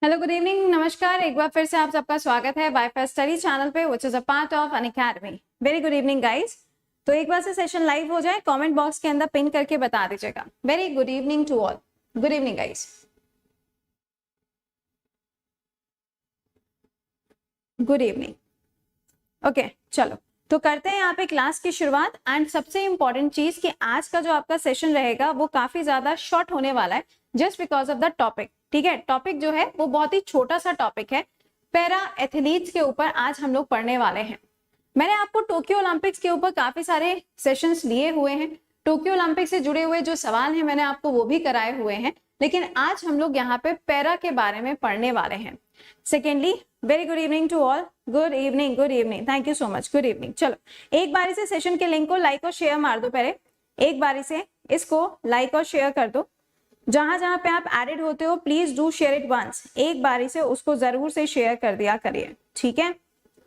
Hello, good evening, नमस्कार। एक बार फिर से आप सबका स्वागत है वाईफाई स्टडी चैनल पे, which is a part of Unacademy. Very good evening guys. तो एक बार से सेशन लाइव हो जाए, कमेंट बॉक्स के अंदर पिन करके बता दीजिएगा। Very good evening to all. Good evening guys. Good evening. Okay, चलो तो करते हैं यहाँ पे क्लास की शुरुआत। एंड सबसे इंपॉर्टेंट चीज कि आज का जो आपका सेशन रहेगा वो काफी ज्यादा शॉर्ट होने वाला है, just because of the topic. ठीक है, टॉपिक जो है वो बहुत ही छोटा सा टॉपिक है। पैरा एथलीट्स के ऊपर आज हम लोग पढ़ने वाले हैं। मैंने आपको टोक्यो ओलंपिक्स के ऊपर काफी सारे सेशंस लिए हुए हैं। टोक्यो ओलंपिक से जुड़े हुए जो सवाल हैं मैंने आपको वो भी कराए हुए हैं, लेकिन आज हम लोग यहाँ पे पैरा के बारे में पढ़ने वाले हैं। Secondly, very good evening to all. Good evening, good evening, thank you so much. Good evening. चलो एक बारी से सेशन के लिंक को लाइक और शेयर मार दो। पहले एक बारी से इसको लाइक और शेयर कर दो। जहां जहां पे आप एडेड होते हो please do share it once. एक बारी से उसको जरूर से शेयर कर दिया करिए, ठीक है।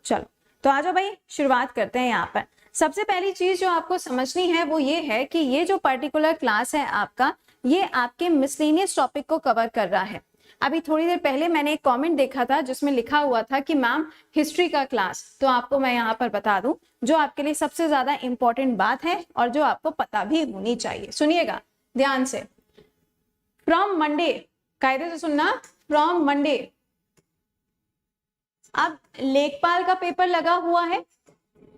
चलो तो आ जाओ भाई, शुरुआत करते हैं। यहाँ पर सबसे पहली चीज जो आपको समझनी है वो ये है कि ये जो पर्टिकुलर क्लास है आपका, ये आपके मिसलेनियस टॉपिक को कवर कर रहा है। अभी थोड़ी देर पहले मैंने एक कमेंट देखा था जिसमें लिखा हुआ था कि मैम हिस्ट्री का क्लास, तो आपको मैं यहाँ पर बता दूं जो आपके लिए सबसे ज्यादा इंपॉर्टेंट बात है और जो आपको पता भी होनी चाहिए। सुनिएगा ध्यान से। फ्रॉम मंडे, कायदे से सुनना, फ्रॉम मंडे। अब लेखपाल का पेपर लगा हुआ है,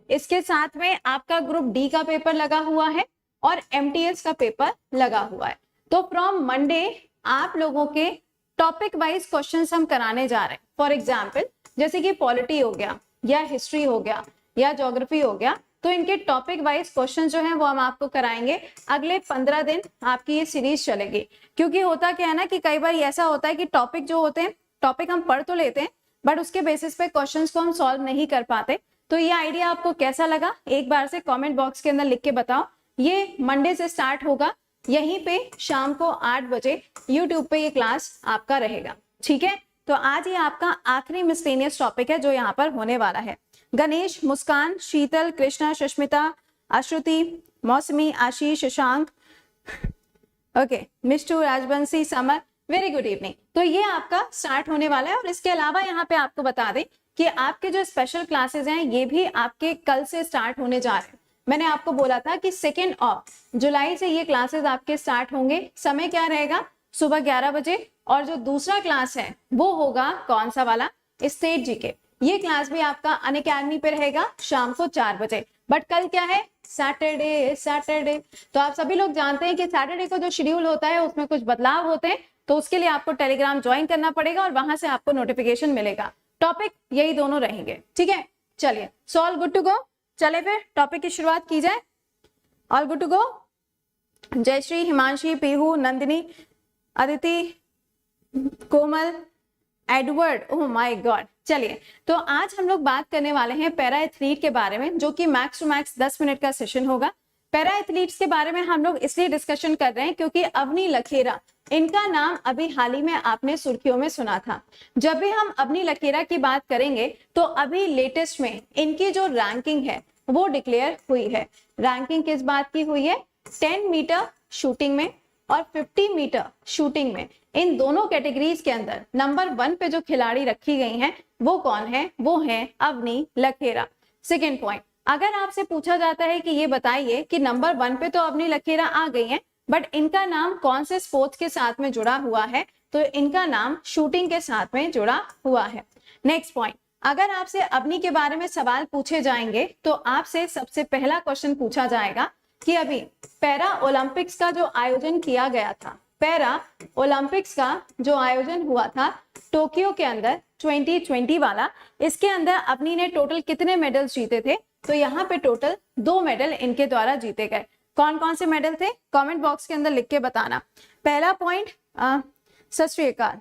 इसके साथ में आपका ग्रुप डी का पेपर लगा हुआ है और एमटीएस का पेपर लगा हुआ है। तो फ्रॉम मंडे आप लोगों के टॉपिक वाइज क्वेश्चंस हम कराने जा रहे हैं। फॉर एग्जाम्पल जैसे कि पॉलिटी हो गया या हिस्ट्री हो गया या ज्योग्राफी हो गया, तो इनके टॉपिक वाइज क्वेश्चन जो है वो हम आपको कराएंगे। अगले 15 दिन आपकी ये सीरीज चलेगी। क्योंकि होता क्या है ना कि कई बार ऐसा होता है कि टॉपिक जो होते हैं, टॉपिक हम पढ़ तो लेते हैं बट उसके बेसिस पे क्वेश्चंस को हम सॉल्व नहीं कर पाते। तो ये आइडिया आपको कैसा लगा एक बार से कमेंट बॉक्स के अंदर लिख के बताओ। ये मंडे से स्टार्ट होगा, यहीं पे शाम को 8 बजे यूट्यूब पे ये क्लास आपका रहेगा, ठीक है। तो आज ये आपका आखिरी मिसलेनियस टॉपिक है जो यहाँ पर होने वाला है। गणेश, मुस्कान, शीतल, Krishna, Sushmita, Ashruti, Mousumi, Ashish, Shashank, okay, Mishtu, Rajbanshi, Samar, very good evening. तो ये आपका स्टार्ट होने वाला है। और इसके अलावा यहाँ पे आपको बता दें कि आपके जो स्पेशल क्लासेस हैं ये भी आपके कल से स्टार्ट होने जा रहे हैं। मैंने आपको बोला था कि 2 जुलाई से ये क्लासेस आपके स्टार्ट होंगे। समय क्या रहेगा? सुबह 11 बजे। और जो दूसरा क्लास है वो होगा कौन सा वाला? State GK. ये क्लास भी आपका अनअकैडमी पे रहेगा शाम को 4 बजे। बट कल क्या है? सैटरडे। तो आप सभी लोग जानते हैं कि सैटरडे को जो शेड्यूल होता है उसमें कुछ बदलाव होते हैं, तो उसके लिए आपको टेलीग्राम ज्वाइन करना पड़ेगा और वहां से आपको नोटिफिकेशन मिलेगा। टॉपिक यही दोनों रहेंगे, ठीक है। चलिए, so all good to go. चले फिर टॉपिक की शुरुआत की जाए। All good to go. Jayshree, Himanshi, Pihu, Nandini, Aditi, Komal, Edward, oh my god. चलिए, तो आज हम लोग बात करने वाले हैं पैरा एथलीट के बारे में, जो कि मैक्स टू मैक्स 10 मिनट का सेशन होगा। पैरा एथलीट्स के बारे में हम लोग इसलिए डिस्कशन कर रहे हैं क्योंकि अवनी लखेरा, इनका नाम अभी हाल ही में आपने सुर्खियों में सुना था। जब भी हम अवनी लखेरा की बात करेंगे तो अभी लेटेस्ट में इनकी जो रैंकिंग है वो डिक्लेयर हुई है। रैंकिंग किस बात की हुई है? 10 मीटर शूटिंग में और 50 मीटर शूटिंग में, इन दोनों कैटेगरीज के अंदर नंबर 1 पे जो खिलाड़ी रखी गई हैं वो कौन है? वो है अवनी लखेरा। सेकेंड पॉइंट, अगर आपसे पूछा जाता है कि ये बताइए कि नंबर 1 पे तो अवनी लखेरा आ गई हैं, बट इनका नाम कौन से स्पोर्ट्स के साथ में जुड़ा हुआ है? तो इनका नाम शूटिंग के साथ में जुड़ा हुआ है। नेक्स्ट पॉइंट, अगर आपसे अवनी के बारे में सवाल पूछे जाएंगे तो आपसे सबसे पहला क्वेश्चन पूछा जाएगा कि अभी पैरा ओलंपिक्स का जो आयोजन किया गया था, पैरा ओलंपिक्स का जो आयोजन हुआ था टोक्यो के अंदर 2020 वाला, इसके अंदर अवनी ने टोटल कितने मेडल्स जीते थे? तो यहाँ पे टोटल 2 मेडल इनके द्वारा जीते गए। कौन कौन से मेडल थे? कमेंट बॉक्स के अंदर लिख के बताना। पहला पॉइंट, सत श्री अकाल।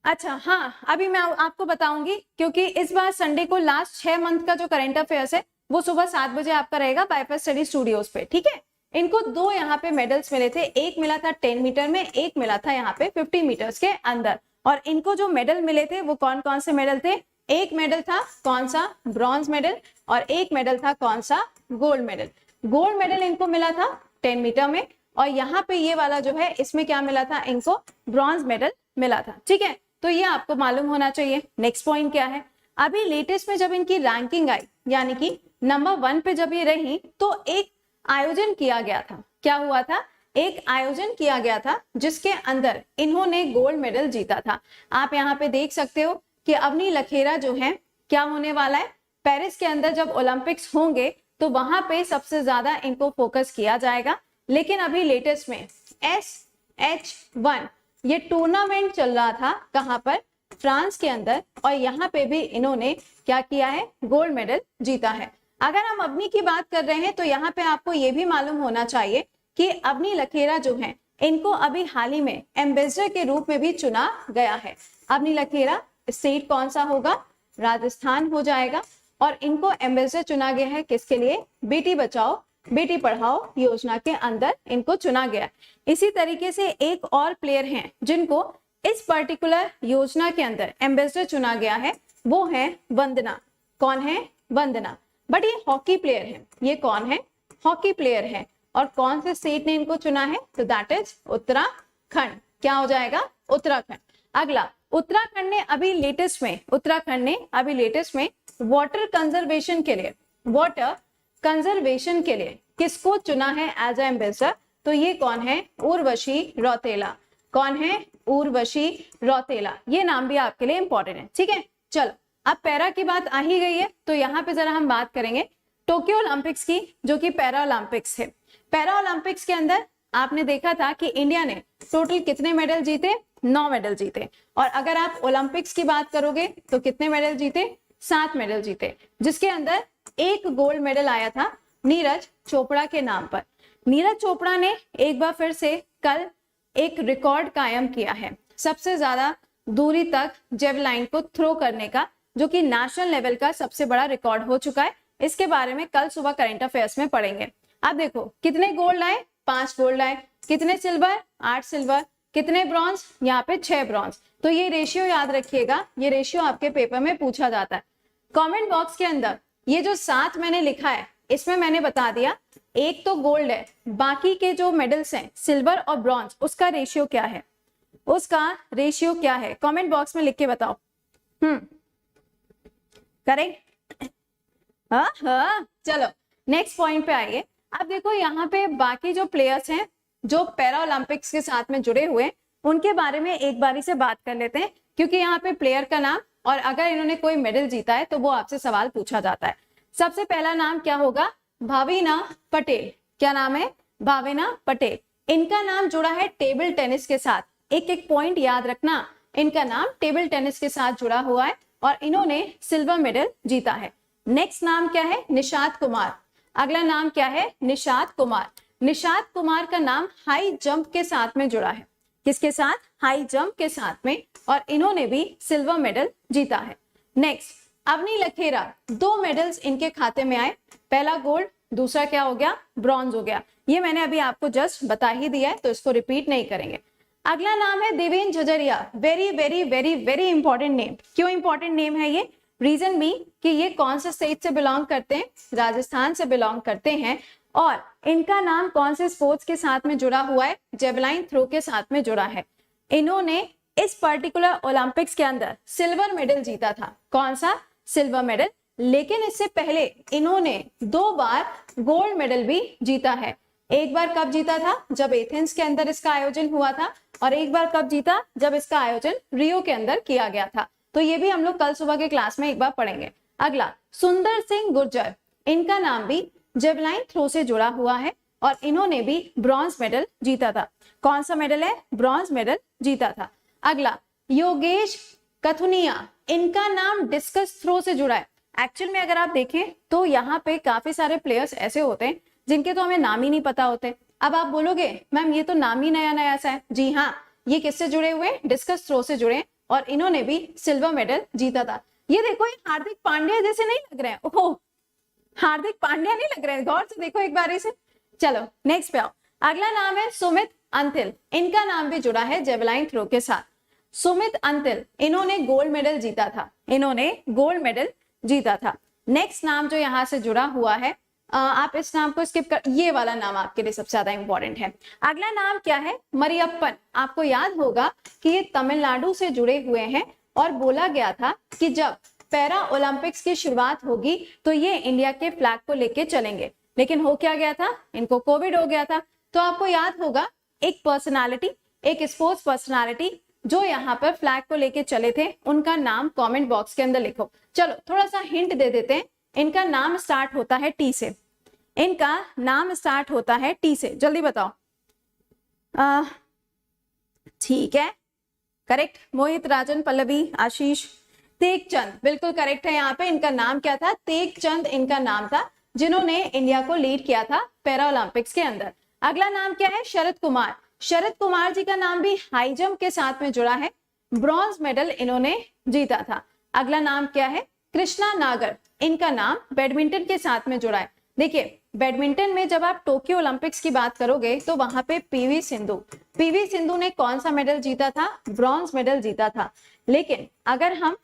अच्छा हाँ, अभी मैं आपको बताऊंगी क्योंकि इस बार संडे को लास्ट 6 मंथ का जो करंट अफेयर्स है वो सुबह 7 बजे आपका रहेगा वाईफाई स्टडी स्टूडियोज पे, ठीक है। इनको 2 यहाँ पे मेडल्स मिले थे, एक मिला था 10 मीटर में, एक मिला था यहाँ पे 50 मीटर्स के अंदर। और इनको जो मेडल मिले थे वो कौन कौन से मेडल थे? एक मेडल था कौन सा? Bronze medal. और एक मेडल था कौन सा? Gold medal. गोल्ड मेडल इनको मिला था 10 मीटर में और यहाँ पे ये वाला जो है इसमें क्या मिला था, इनको ब्रॉन्ज मेडल मिला था। ठीक है, तो ये आपको मालूम होना चाहिए। नेक्स्ट पॉइंट क्या है, अभी लेटेस्ट में जब इनकी रैंकिंग आई, यानी कि नंबर 1 पे जब ये रही, तो एक आयोजन किया गया था। क्या हुआ था, एक आयोजन किया गया था जिसके अंदर इन्होंने गोल्ड मेडल जीता था। आप यहाँ पे देख सकते हो कि अवनी लखेरा जो है, क्या होने वाला है, पेरिस के अंदर जब ओलंपिक्स होंगे तो वहां पे सबसे ज्यादा इनको फोकस किया जाएगा। लेकिन अभी लेटेस्ट में SH1 ये टूर्नामेंट चल रहा था, कहां पर, फ्रांस के अंदर, और यहाँ पे भी इन्होंने क्या किया है, गोल्ड मेडल जीता है। अगर हम अवनी की बात कर रहे हैं तो यहाँ पे आपको ये भी मालूम होना चाहिए कि अवनी लखेरा जो है, इनको अभी हाल ही में एम्बेसडर के रूप में भी चुना गया है। अवनी लखेरा स्टेट कौन सा होगा, राजस्थान हो जाएगा, और इनको एम्बेसडर चुना गया है किसके लिए, बेटी बचाओ बेटी पढ़ाओ योजना के अंदर इनको चुना गया। इसी तरीके से एक और प्लेयर हैं जिनको इस पर्टिकुलर योजना के अंदर एम्बेसडर चुना गया है, वो है वंदना। कौन है, वंदना। बट ये हॉकी प्लेयर है, ये कौन है, हॉकी प्लेयर है, और कौन से स्टेट ने इनको चुना है, तो दैट इज उत्तराखंड। क्या हो जाएगा, उत्तराखंड। अगला, उत्तराखंड ने अभी लेटेस्ट में, उत्तराखंड ने अभी लेटेस्ट में वाटर कंजर्वेशन के लिए, वाटर कंजर्वेशन के लिए किसको चुना है एज ए एम्बेसडर, तो ये कौन है, उर्वशी रौतेला। कौन है, उर्वशी रौतेला। ये नाम भी आपके लिए इंपॉर्टेंट है। ठीक है, चलो अब पैरा की बात आ ही गई है, तो यहाँ पे जरा हम बात करेंगे टोक्यो ओलंपिक्स की, जो कि पैरा ओलंपिक्स है। पैरा ओलंपिक्स के अंदर आपने देखा था कि इंडिया ने टोटल कितने मेडल जीते, 9 मेडल जीते। और अगर आप ओलंपिक्स की बात करोगे तो कितने मेडल जीते, 7 मेडल जीते, जिसके अंदर एक गोल्ड मेडल आया था नीरज चोपड़ा के नाम पर। नीरज चोपड़ा ने एक बार फिर से कल एक रिकॉर्ड कायम किया है, सबसे ज्यादा दूरी तक जेवलाइन को थ्रो करने का, जो कि नेशनल लेवल का सबसे बड़ा रिकॉर्ड हो चुका है। इसके बारे में कल सुबह करंट अफेयर्स में पढ़ेंगे। अब देखो कितने गोल्ड आए, 5 गोल्ड आए, कितने सिल्वर, 8 सिल्वर, कितने ब्रॉन्ज, यहाँ पे 6 ब्रॉन्ज। तो ये रेशियो याद रखिएगा, ये रेशियो आपके पेपर में पूछा जाता है। कमेंट बॉक्स के अंदर ये जो 7 मैंने लिखा है, इसमें मैंने बता दिया एक तो गोल्ड है, बाकी के जो मेडल्स हैं सिल्वर और ब्रॉन्ज, उसका रेशियो क्या है, उसका रेशियो क्या है, कमेंट बॉक्स में लिख के बताओ। करेक्ट, हाँ। चलो नेक्स्ट पॉइंट पे आइए। अब देखो यहाँ पे बाकी जो प्लेयर्स हैं जो पैरा ओलंपिक्स के साथ में जुड़े हुए, उनके बारे में एक बारी से बात कर लेते हैं, क्योंकि यहाँ पे प्लेयर का नाम और अगर इन्होंने कोई मेडल जीता है तो वो आपसे सवाल पूछा जाता है। सबसे पहला नाम क्या होगा, भाविना पटेल। क्या नाम है, भाविना पटेल। इनका नाम जुड़ा है टेबल टेनिस के साथ, एक एक पॉइंट याद रखना, इनका नाम टेबल टेनिस के साथ जुड़ा हुआ है और इन्होंने सिल्वर मेडल जीता है। नेक्स्ट नाम क्या है, निशात कुमार। अगला नाम क्या है, निशात कुमार। निशात कुमार का नाम हाई जंप के साथ में जुड़ा है, किसके साथ, हाई जंप के साथ में, और इन्होंने भी सिल्वर मेडल जीता है। नेक्स्ट, अवनी लखेरा, 2 मेडल्स इनके खाते में आए, पहला गोल्ड, दूसरा क्या हो गया, ब्रॉन्ज हो गया। ये मैंने अभी आपको जस्ट बता ही दिया है, तो इसको रिपीट नहीं करेंगे। अगला नाम है Devendra Jhajharia. Very very very very important name. क्यों इंपॉर्टेंट नेम है ये, रीजन भी कि ये कौन से स्टेट से बिलोंग करते हैं, राजस्थान से बिलोंग करते हैं, और इनका नाम कौन से स्पोर्ट्स के साथ में जुड़ा हुआ है, जेवलाइन थ्रो के साथ में जुड़ा है। इन्होंने इस पर्टिकुलर ओलंपिक्स के अंदर सिल्वर मेडल जीता था। कौन सा, सिल्वर मेडल। लेकिन इससे पहले इन्होंने 2 बार गोल्ड मेडल भी जीता है। एक बार कब जीता था, जब एथेंस के अंदर इसका आयोजन हुआ था, और एक बार कब जीता, जब इसका आयोजन रियो के अंदर किया गया था। तो ये भी हम लोग कल सुबह के क्लास में एक बार पढ़ेंगे। अगला, सुंदर सिंह गुर्जर। इनका नाम भी जेवलाइन थ्रो से जुड़ा हुआ है और इन्होंने भी ब्रॉन्ज मेडल जीता था। कौन सा मेडल है, ब्रॉन्ज मेडल जीता था। अगला, योगेश कथुनिया। इनका नाम डिस्कस थ्रो से जुड़ा है। एक्चुअल में अगर आप देखें तो यहाँ पे काफी सारे प्लेयर्स ऐसे होते हैं जिनके तो हमें नाम ही नहीं पता होते। अब आप बोलोगे मैम ये तो नाम ही नया नया सा है। जी हाँ, ये किससे जुड़े हुए, डिस्कस थ्रो से जुड़े, और इन्होंने भी सिल्वर मेडल जीता था। ये देखो, ये हार्दिक पांड्या जैसे नहीं लग रहे हैं, ओह हार्दिक पांड्या नहीं लग रहे हैं, गौर से देखो एक बारी से। चलो नेक्स्ट पे आओ। अगला नाम है सुमित अंतिल। इनका नाम भी जुड़ा है जेवलाइन थ्रो के साथ। सुमित अंतिल, इन्होंने गोल्ड मेडल जीता था, इन्होंने गोल्ड मेडल जीता था। नेक्स्ट नाम जो यहाँ से जुड़ा हुआ है आप इस नाम को स्किप कर, ये वाला नाम आपके लिए सबसे ज्यादा इंपॉर्टेंट है। अगला नाम क्या है? मरियप्पन। आपको याद होगा कि ये तमिलनाडु से जुड़े हुए हैं और बोला गया था कि जब पैरा ओलंपिक्स की शुरुआत होगी तो ये इंडिया के फ्लैग को लेके चलेंगे, लेकिन हो क्या गया था? इनको कोविड हो गया था। तो आपको याद होगा एक पर्सनालिटी, एक स्पोर्ट्स पर्सनालिटी जो यहाँ पर फ्लैग को लेके चले थे, उनका नाम कमेंट बॉक्स के अंदर लिखो। चलो थोड़ा सा हिंट दे देते हैं, इनका नाम स्टार्ट होता है टी से। इनका नाम स्टार्ट होता है टी से, जल्दी बताओ। ठीक है, करेक्ट। मोहित, राजन, पल्लवी, आशीष। तेगचंद बिल्कुल करेक्ट है। यहाँ पे इनका नाम क्या था? तेगचंद इनका नाम था, जिन्होंने इंडिया को लीड किया था पैरा ओलंपिक्स के अंदर। अगला नाम क्या है? शरद कुमार। शरद कुमार जी का नाम भी हाई जंप के साथ में जुड़ा है, ब्रॉन्ज मेडल इन्होंने जीता था। अगला नाम क्या है? कृष्णा नागर। इनका नाम बैडमिंटन के साथ में जुड़ा है। देखिए बैडमिंटन में जब आप टोक्यो ओलंपिक्स की बात करोगे तो वहां पे पीवी सिंधु ने कौन सा मेडल जीता था? ब्रॉन्ज मेडल जीता था। लेकिन अगर हम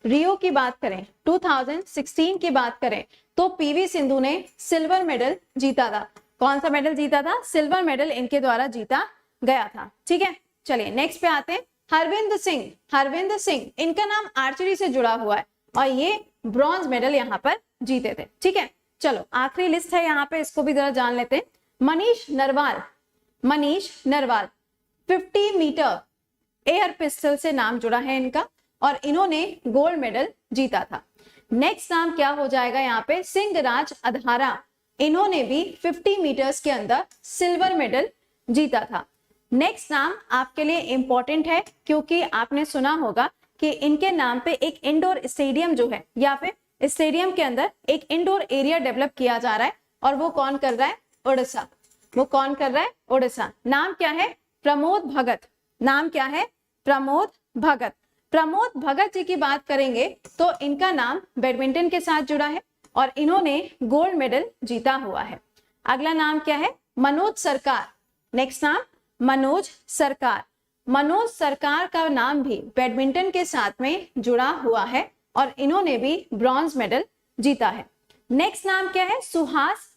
रियो की बात करें, 2016 की बात करें, तो पीवी सिंधु ने सिल्वर मेडल जीता था। कौन सा मेडल जीता था? सिल्वर मेडल इनके द्वारा जीता गया था। ठीक है, चलिए नेक्स्ट पे आते हैं। हरविंद सिंह इनका नाम आर्चरी से जुड़ा हुआ है और ये ब्रॉन्ज मेडल यहाँ पर जीते थे। ठीक है, चलो आखिरी लिस्ट है यहाँ पे, इसको भी जरा जान लेते हैं। Manish Narwal 50 metre air pistol से नाम जुड़ा है इनका और इन्होंने गोल्ड मेडल जीता था। नेक्स्ट नाम क्या हो जाएगा यहाँ पे? सिंहराज अधारा। इन्होंने भी 50 मीटर्स के अंदर सिल्वर मेडल जीता था। नेक्स्ट नाम आपके लिए इंपॉर्टेंट है क्योंकि आपने सुना होगा कि इनके नाम पे एक इंडोर स्टेडियम जो है, या फिर स्टेडियम के अंदर एक इंडोर एरिया डेवलप किया जा रहा है और वो कौन कर रहा है? ओडिशा। वो कौन कर रहा है? ओडिशा। नाम क्या है? प्रमोद भगत। नाम क्या है? प्रमोद भगत। प्रमोद भगत जी की बात करेंगे तो इनका नाम बैडमिंटन के साथ जुड़ा है और इन्होंने गोल्ड मेडल जीता हुआ है। अगला नाम क्या है? मनोज सरकार। नेक्स्ट नाम मनोज सरकार का नाम भी बैडमिंटन के साथ में जुड़ा हुआ है और इन्होंने भी ब्रॉन्ज मेडल जीता है। नेक्स्ट नाम क्या है? सुहास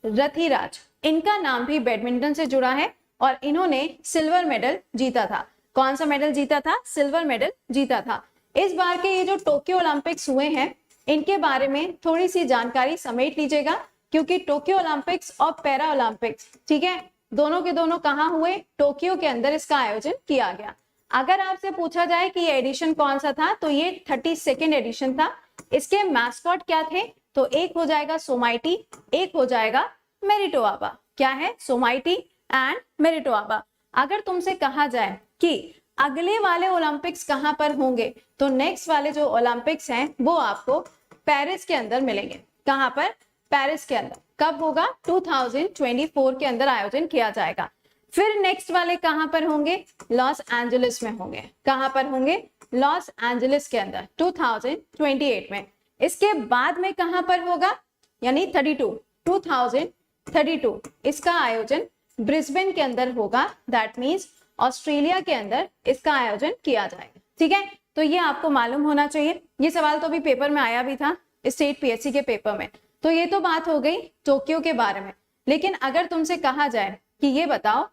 रथिराज। इनका नाम भी बैडमिंटन से जुड़ा है और इन्होंने सिल्वर मेडल जीता था। कौन सा मेडल जीता था? सिल्वर मेडल जीता था। इस बार के ये जो टोक्यो ओलंपिक्स हुए हैं, इनके बारे में थोड़ी सी जानकारी समेट लीजिएगा क्योंकि टोक्यो ओलंपिक्स और पैरा ओलंपिक्स, ठीक है, दोनों के दोनों कहाँ हुए? टोक्यो के अंदर इसका आयोजन किया गया। अगर आपसे पूछा जाए कि ये एडिशन कौन सा था, तो ये 32वां एडिशन था। इसके मैस्कॉट क्या थे? तो एक हो जाएगा सोमाइटी, एक हो जाएगा मेरिटोआबा। क्या है? सोमाइटी एंड मेरिटोआबा। अगर तुमसे कहा जाए कि अगले वाले ओलंपिक्स कहां पर होंगे, तो नेक्स्ट वाले जो ओलंपिक्स हैं वो आपको पेरिस के अंदर मिलेंगे। कहां पर? पेरिस के अंदर। कब होगा? 2024 के अंदर आयोजन किया जाएगा। फिर नेक्स्ट वाले कहां पर होंगे? लॉस एंजलिस में होंगे। कहां पर होंगे? लॉस एंजलिस के अंदर 2028 में। इसके बाद में कहां पर होगा? यानी 2032 इसका आयोजन ब्रिस्बेन के अंदर होगा। दैट मीन्स ऑस्ट्रेलिया के अंदर इसका आयोजन किया जाएगा। ठीक है, तो ये आपको मालूम होना चाहिए। ये सवाल तो अभी पेपर में आया भी था, स्टेट पीएससी के पेपर में। तो ये तो बात हो गई टोक्यो के बारे में। लेकिन अगर तुमसे कहा जाए कि ये बताओ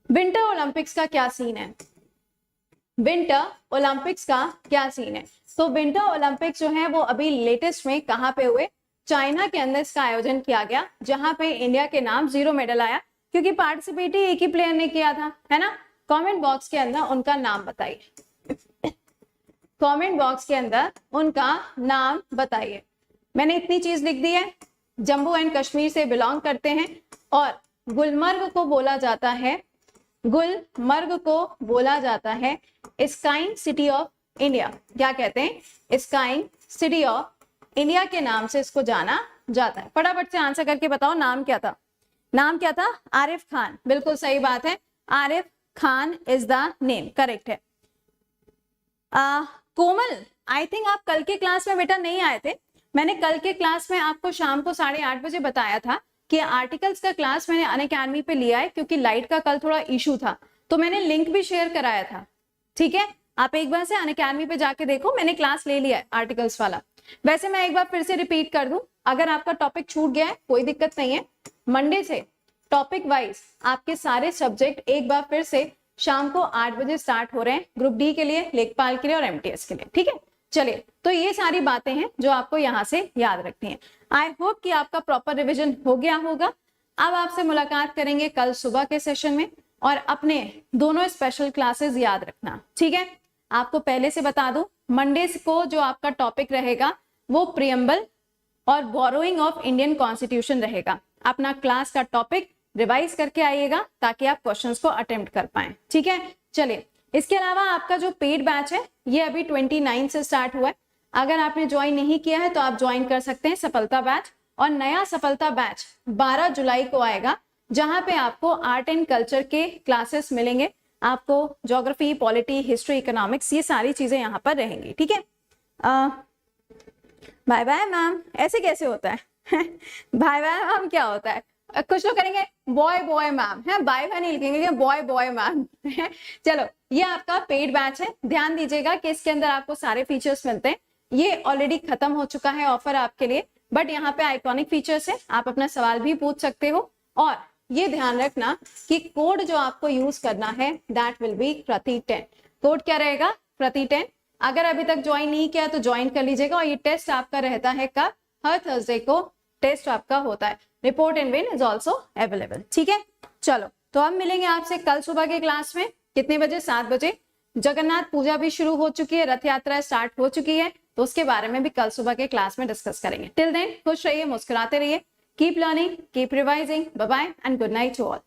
विंटर ओलंपिक्स का क्या सीन है, विंटर ओलंपिक्स का क्या सीन है, तो विंटर ओलंपिक्स जो है वो अभी लेटेस्ट में कहाँ पे हुए? चाइना के अंदर इसका आयोजन किया गया, जहां पे इंडिया के नाम 0 मेडल आया क्योंकि पार्टिसिपेट ही एक ही प्लेयर ने किया था, है ना। कमेंट बॉक्स के अंदर उनका नाम बताइए, कमेंट बॉक्स के अंदर उनका नाम बताइए। मैंने इतनी चीज लिख दी है, जम्मू एंड कश्मीर से बिलोंग करते हैं और गुलमर्ग को बोला जाता है स्काइंग सिटी ऑफ इंडिया। क्या कहते हैं? स्काइंग सिटी ऑफ इंडिया के नाम से इसको जाना जाता है। फटाफट से आंसर करके बताओ नाम क्या था? नाम क्या था? आरिफ खान। बिल्कुल सही बात है, Arif Khan is the name, correct है। कोमल, आई थिंक आप कल के क्लास में बेटा नहीं आए थे। मैंने कल के क्लास में आपको शाम को 8:30 बजे बताया था कि आर्टिकल्स का क्लास मैंने अनअकैडमी पे लिया है क्योंकि लाइट का कल थोड़ा इशू था, तो मैंने लिंक भी शेयर कराया था। ठीक है, आप एक बार से अनअकैडमी पे जाके देखो, मैंने क्लास ले लिया है आर्टिकल्स वाला। वैसे मैं एक बार फिर से रिपीट कर दूं, अगर आपका टॉपिक छूट गया है कोई दिक्कत नहीं है, मंडे से टॉपिक वाइज आपके सारे सब्जेक्ट एक बार फिर से शाम को 8 बजे स्टार्ट हो रहे हैं, ग्रुप डी के लिए, लेखपाल के लिए और एमटीएस के लिए, ठीक है। चलिए, तो ये सारी बातें हैं जो आपको यहाँ से याद रखनी है। आई होप कि आपका प्रॉपर रिविजन हो गया होगा। अब आपसे मुलाकात करेंगे कल सुबह के सेशन में, और अपने दोनों स्पेशल क्लासेस याद रखना, ठीक है। आपको पहले से बता दूं, मंडे को जो आपका टॉपिक रहेगा वो प्रियम्बल और बोरोइंग ऑफ इंडियन कॉन्स्टिट्यूशन रहेगा। अपना क्लास का टॉपिक रिवाइज करके आइएगा ताकि आप क्वेश्चंस को अटेम्प्ट कर पाएं, ठीक है। चलिए, इसके अलावा आपका जो पेड बैच है ये अभी 29 से स्टार्ट हुआ है। अगर आपने ज्वाइन नहीं किया है तो आप ज्वाइन कर सकते हैं सफलता बैच, और नया सफलता बैच 12 जुलाई को आएगा, जहां पे आपको आर्ट एंड कल्चर के क्लासेस मिलेंगे। आपको ज्योग्राफी, पॉलिटी, हिस्ट्री, इकोनॉमिक्स, ये सारी चीजें यहाँ पर रहेंगी, ठीक है। बाय बाय मैम, ऐसे कैसे होता है बाय बाय मैम क्या होता है? कुछ लोग करेंगे बॉय बॉय मैम, है बाय बाय नहीं लिखेंगे, बॉय बॉय मैम चलो, ये आपका पेड बैच है, ध्यान दीजिएगा कि इसके अंदर आपको सारे फीचर्स मिलते हैं। ये ऑलरेडी खत्म हो चुका है ऑफर आपके लिए, बट यहाँ पे आइकॉनिक फीचर्स है, आप अपना सवाल भी पूछ सकते हो। और ये ध्यान रखना कि कोड जो आपको यूज करना है दैट विल बी प्रति 10। कोड क्या रहेगा? प्रति 10। अगर अभी तक ज्वाइन नहीं किया तो ज्वाइन कर लीजिएगा। और ये टेस्ट आपका रहता है कब? हर थर्सडे को टेस्ट आपका होता है। Report and win is also available, ठीक है। चलो, तो अब मिलेंगे आपसे कल सुबह के क्लास में। कितने बजे? 7 बजे। जगन्नाथ पूजा भी शुरू हो चुकी है, रथ यात्रा स्टार्ट हो चुकी है, तो उसके बारे में भी कल सुबह के क्लास में डिस्कस करेंगे। टिल देन खुश रहिए, मुस्कुराते रहिए, keep learning, keep revising, bye bye and good night to all.